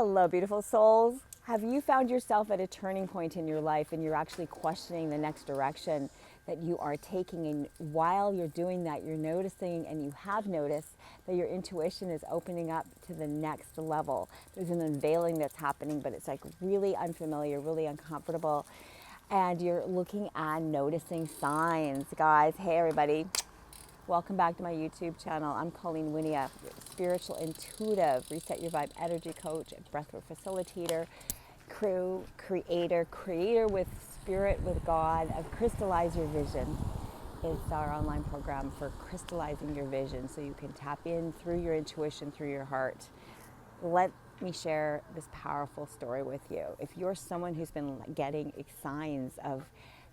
Hello, beautiful souls. Have you found yourself at a turning point in your life and you're actually questioning the next direction that you are taking? And while you're doing that, you're noticing, and you have noticed, that your intuition is opening up to the next level. There's an unveiling that's happening, but it's like really unfamiliar, really uncomfortable. And you're looking and noticing signs. Guys, hey everybody. Welcome back to my YouTube channel. I'm Colleen, Wynia, spiritual intuitive, reset your vibe energy coach, breathwork facilitator, creator with spirit, with God, of Crystallize Your Vision. It's our online program for crystallizing your vision so you can tap in through your intuition, through your heart. Let me share this powerful story with you. If you're someone who's been getting signs of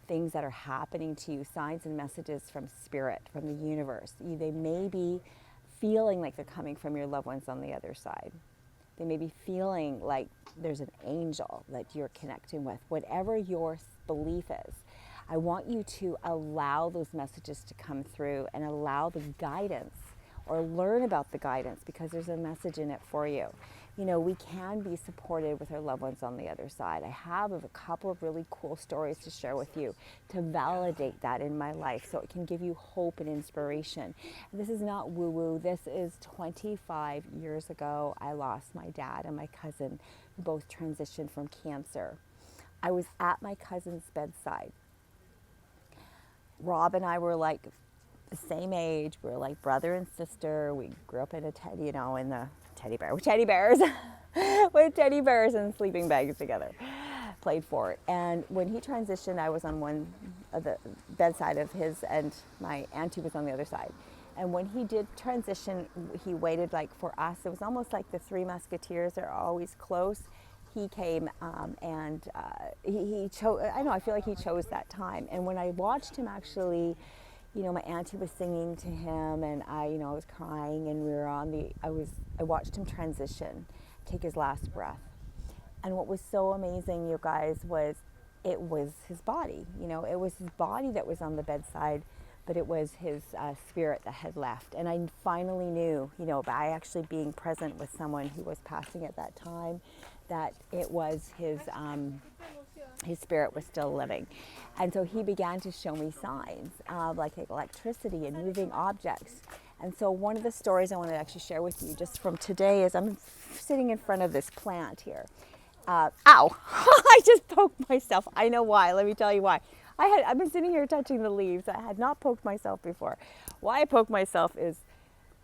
things that are happening to you, signs and messages from spirit, from the universe. They may be feeling like they're coming from your loved ones on the other side. They may be feeling like there's an angel that you're connecting with. Whatever your belief is, I want you to allow those messages to come through and allow the guidance, or learn about the guidance, because there's a message in it for you. You know, we can be supported with our loved ones on the other side. I have a couple of really cool stories to share with you to validate that in my life, so it can give you hope and inspiration. And this is not woo-woo. This is 25 years ago. I lost my dad and my cousin, who both transitioned from cancer. I was at my cousin's bedside. Rob and I were like the same age. We were like brother and sister. We grew up in in the teddy bears with teddy bears and sleeping bags together. Played fort. And when he transitioned, I was on one of the bedside of his, and my auntie was on the other side. And when he did transition, he waited like for us. It was almost like the Three Musketeers are always close. He came and he chose. I feel like he chose that time. And when I watched him actually, my auntie was singing to him, and I was crying, and we were I watched him transition, take his last breath. And what was so amazing, you guys, was it was his body. It was his body that was on the bedside, but it was his spirit that had left. And I finally knew, by actually being present with someone who was passing at that time, that it was his spirit was still living. And so he began to show me signs of like electricity and moving objects. And so one of the stories I want to actually share with you just from today is I'm sitting in front of this plant here. Ow! I just poked myself. I know why. Let me tell you why. I've been sitting here touching the leaves. I had not poked myself before. Why I poked myself is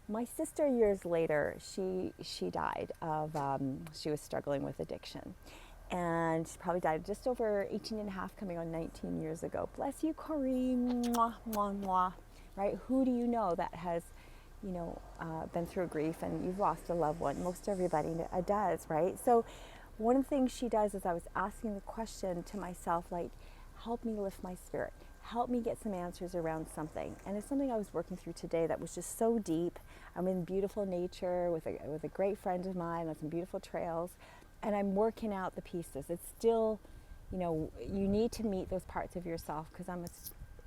my sister, years later, she died of, she was struggling with addiction. And she probably died just over 18 and a half, coming on 19 years ago. Bless you, Corrine. Mwah, mwah, mwah. Right? Who do you know that has, been through grief and you've lost a loved one? Most everybody does, right? So one of the things she does is I was asking the question to myself, like, help me lift my spirit. Help me get some answers around something. And it's something I was working through today that was just so deep. I'm in beautiful nature with a great friend of mine on some beautiful trails. And I'm working out the pieces. It's still, you need to meet those parts of yourself, because I'm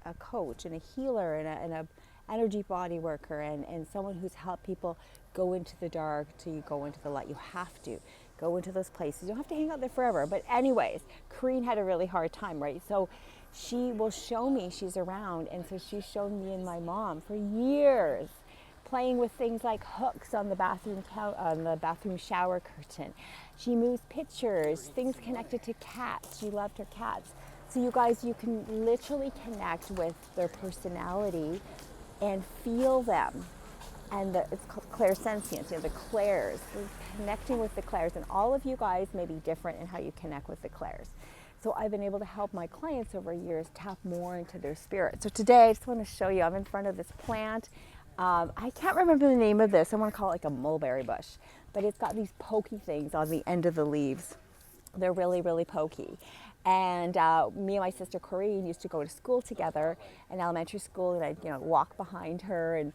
a coach and a healer and a energy body worker and someone who's helped people go into the dark till you go into the light. You have to go into those places. You don't have to hang out there forever. But anyways, Corrine had a really hard time, right? So she will show me she's around. And so she's shown me and my mom for years, playing with things like hooks on the bathroom shower curtain. She moves pictures, things connected to cats. She loved her cats. So you guys, you can literally connect with their personality and feel them. And it's called Clairsentience, the clairs. We're connecting with the clairs. And all of you guys may be different in how you connect with the clairs. So I've been able to help my clients over years tap more into their spirit. So today I just want to show you, I'm in front of this plant. I can't remember the name of this. I want to call it like a mulberry bush, but it's got these pokey things on the end of the leaves. They're really, really pokey. And me and my sister Corrine used to go to school together in elementary school, and I'd walk behind her, and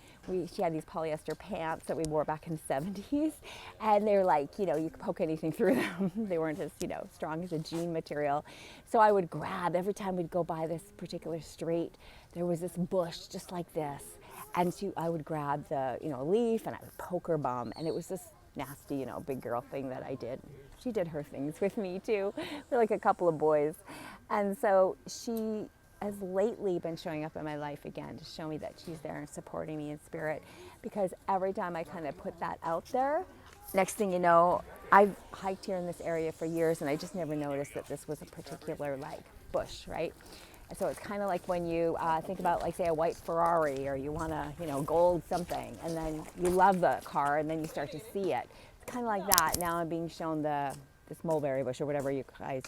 she had these polyester pants that we wore back in the 70s, and they're like, you could poke anything through them. They weren't as strong as a jean material. So I would grab, every time we'd go by this particular street, there was this bush just like this. And I would grab the leaf, and I would poke her bum, and it was this nasty, you know, big girl thing that I did. She did her things with me too. We're like a couple of boys. And so she has lately been showing up in my life again to show me that she's there and supporting me in spirit, because every time I kind of put that out there, next thing you know, I've hiked here in this area for years and I just never noticed that this was a particular like bush, right? And so it's kind of like when you think about, like, say, a white Ferrari, or you want to, you know, gold something, and then you love the car and then you start to see it. It's kind of like that. Now I'm being shown this mulberry bush or whatever. You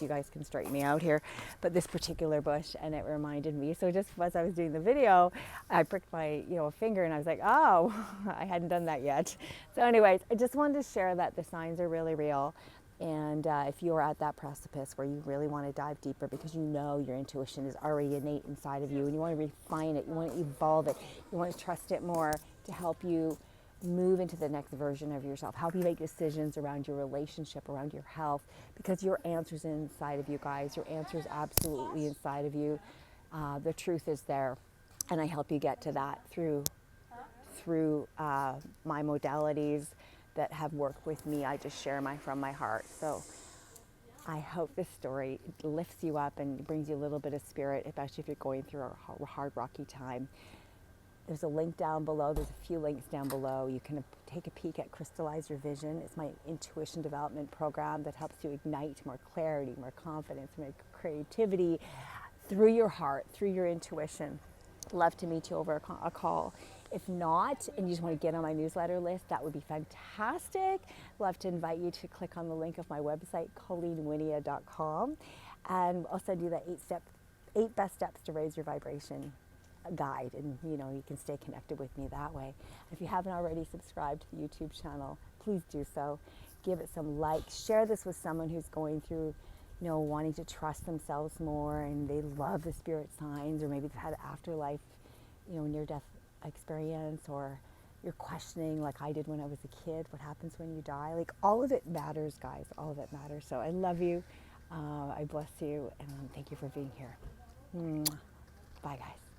guys can straighten me out here, but this particular bush, and it reminded me. So just as I was doing the video, I pricked my, you know, finger, and I was like, oh, I hadn't done that yet. So anyways, I just wanted to share that the signs are really real. And if you're at that precipice where you really want to dive deeper because you know your intuition is already innate inside of you, and you want to refine it, you want to evolve it, you want to trust it more to help you move into the next version of yourself, help you make decisions around your relationship, around your health, because your answer's inside of you, guys. Your answer's absolutely inside of you. The truth is there, and I help you get to that through my modalities that have worked with me. I just share from my heart. So I hope this story lifts you up and brings you a little bit of spirit, especially if you're going through a hard, rocky time. There's a link down below. There's a few links down below. You can take a peek at Crystallize Your Vision. It's my intuition development program that helps you ignite more clarity, more confidence, more creativity through your heart, through your intuition. Love to meet you over a call. If not, and you just want to get on my newsletter list, that would be fantastic. Love to invite you to click on the link of my website, ColleenWynia.com, and I'll send you the 8 best steps to raise your vibration guide, and you know, you can stay connected with me that way. If you haven't already subscribed to the YouTube channel, please do so. Give it some likes. Share this with someone who's going through, you know, wanting to trust themselves more, and they love the spirit signs, or maybe they've had afterlife, you know, near-death experience, or you're questioning, like I did when I was a kid, what happens when you die. Like, all of it matters, guys. All of it matters. So I love you. I bless you, and thank you for being here. Bye, guys.